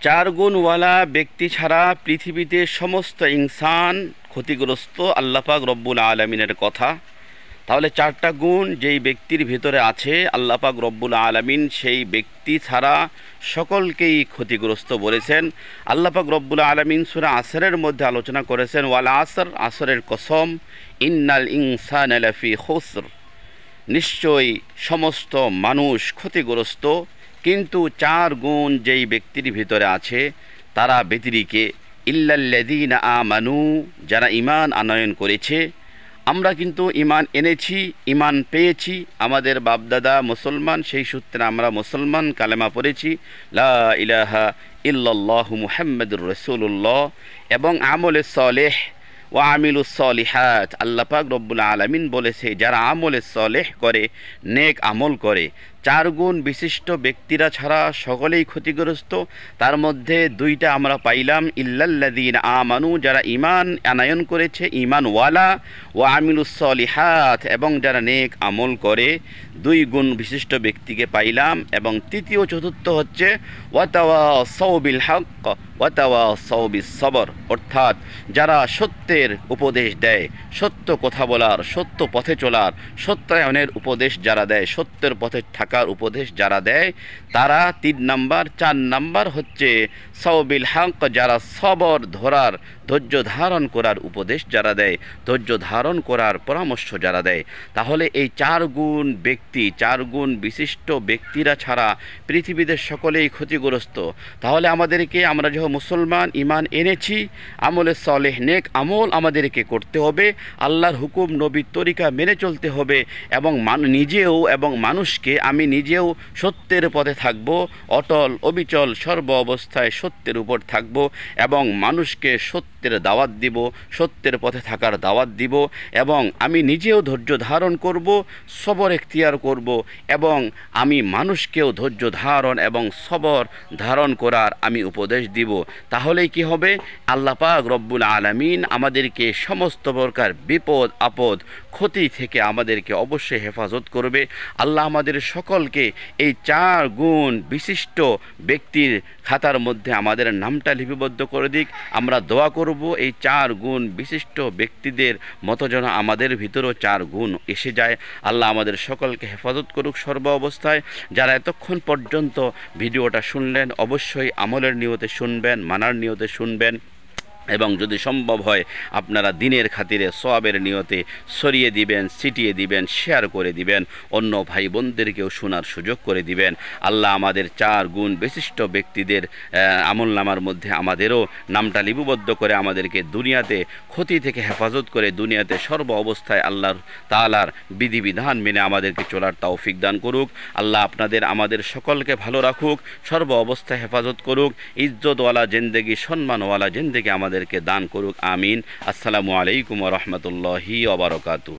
চার গুণওয়ালা ব্যক্তি ছাড়া পৃথিবীতে সমস্ত ইনসান ক্ষতিগ্রস্ত, আল্লাহ পাক রব্বুল আলামিনের কথা। তাহলে চারটা গুণ যেই ব্যক্তির ভিতরে আছে, আল্লাহ পাক রব্বুল আলামিন সেই ব্যক্তি ছাড়া সকলকেই ক্ষতিগ্রস্ত বলেছেন। আল্লাহ পাক রব্বুল আলামিন সূরা আসরের মধ্যে আলোচনা করেছেন, ওয়াল আসর, আসরের কসম, ইন্নাল ইনসানা লাফি খুসর, নিশ্চয়ই সমস্ত মানুষ ক্ষতিগ্রস্ত। কিন্তু চার গুণ যেই ব্যক্তির ভিতরে আছে তারা ব্যতিরিকে, ইল্লাল্লাযীনা আমানু, যারা ঈমান আনয়ন করেছে। আমরা কিন্তু ঈমান এনেছি, ঈমান পেয়েছি, আমাদের বাপদাদা মুসলমান, সেই সূত্রে আমরা মুসলমান, কালেমা পড়েছি লা ইলাহা ইল্লাল্লাহু মুহাম্মাদুর রাসূলুল্লাহ, এবং আমলে সলেহ ও আমিলুস সলিহাত। আল্লাহ পাক রব্বুল আলামিন বলেছে যারা আমলে সলেহ করে, নেক আমল করে, চার গুণ বিশিষ্ট ব্যক্তিরা ছাড়া সকলেই ক্ষতিগ্রস্ত। তার মধ্যে দুইটা আমরা পাইলাম, ইল্লাল্লাযীনা আমানু, যারা ঈমান আনয়ন করেছে, ঈমানওয়ালা, ও আমিলুস সলিহাত, এবং যারা নেক আমল করে, দুই গুণ বিশিষ্ট ব্যক্তিকে পাইলাম। এবং তৃতীয় চতুর্থ হচ্ছে ওয়াতাওয়াসাউ বিল হক ওয়াতাওয়াসাউ বিস সবর, অর্থাৎ যারা সত্যের উপদেশ দেয়, সত্য কথা বলার, সত্য পথে চলার, সত্যায়নের উপদেশ যারা দেয়, সত্যের পথে থাকার উপদেশ যারা দেয়, তারা 3 নাম্বার। 4 নাম্বার হচ্ছে সাউবিল হক, যারা সবর ধরার, ধৈর্য ধারণ করার উপদেশ যারা দেয়, ধৈর্য ধারণ করার পরামর্শ যারা দেয়। তাহলে এই চার গুণ ব্যক্তি, চার গুণ বিশিষ্ট ব্যক্তিরা ছাড়া পৃথিবীতে সকলেই ক্ষতিগ্রস্ত। তাহলে আমাদেরকে, আমরা যখন মুসলমান, ঈমান এনেছি, আমলে সলেহ, নেক আমল আমাদেরকে করতে হবে, আল্লাহর হুকুম, নবীর তরিকা মেনে চলতে হবে, এবং নিজেও এবং মানুষকে, আমি নিজেও সত্যের পথে থাকব, অটল অবিচল সর্ব অবস্থায় সত্যের উপর থাকব, এবং মানুষকে সত্যের দাওয়াত দিব, সত্যের পথে থাকার দাওয়াত দিব, এবং আমি নিজেও ধৈর্য ধারণ করব, সবর এখতিয়ার করব, এবং আমি মানুষকেও ধৈর্য ধারণ এবং সবর ধারণ করার আমি উপদেশ দিব। তাহলেই কি হবে? আল্লাহ পাক রব্বুল আলামিন আমাদেরকে সমস্ত প্রকার বিপদ আপদ ক্ষতি থেকে আমাদেরকে অবশ্যই হেফাজত করবে। আল্লাহ আমাদের সকলকে এই চার গুণ বিশিষ্ট ব্যক্তির খাতার মধ্যে আমাদের নামটা লিপিবদ্ধ করে দিক। আমরা দোয়া করব এই চার গুণ বিশিষ্ট ব্যক্তিদের মতো যেন আমাদের ভিতরেও চার গুণ এসে যায়। আল্লাহ আমাদের সকলকে হেফাজত করুক সর্ব অবস্থায়। যারা এতক্ষণ পর্যন্ত ভিডিওটা শুনলেন, অবশ্যই আমলের নিয়তে শুনবেন, মানার নিয়তে শুনবেন, এবং যদি সম্ভব হয় আপনারা দিনের খাতিরে সওয়াবের নিয়তে ছড়িয়ে দিবেন, ছিটিয়ে দিবেন, শেয়ার করে দিবেন, অন্য ভাই বোনদেরকেও শোনার সুযোগ করে দিবেন। আল্লাহ আমাদের চার গুণ বিশিষ্ট ব্যক্তিদের আমল নামার মধ্যে আমাদেরও নামটা লিপিবদ্ধ করে আমাদেরকে দুনিয়াতে ক্ষতি থেকে হেফাজত করে, দুনিয়াতে সর্ব অবস্থায় আল্লাহর তাআলার বিধিবিধান মেনে আমাদেরকে চলার তৌফিক দান করুক। আল্লাহ আপনাদের আমাদের সকলকে ভালো রাখুক, সর্ব অবস্থায় হেফাজত করুক, ইজ্জতওয়ালা জিন্দেগি, সম্মানওয়ালা জিন্দেগি আমাদেরকে দান করুক। আমিন। আসসালামু আলাইকুম ওয়া রাহমাতুল্লাহি ওয়া বারাকাতুহু।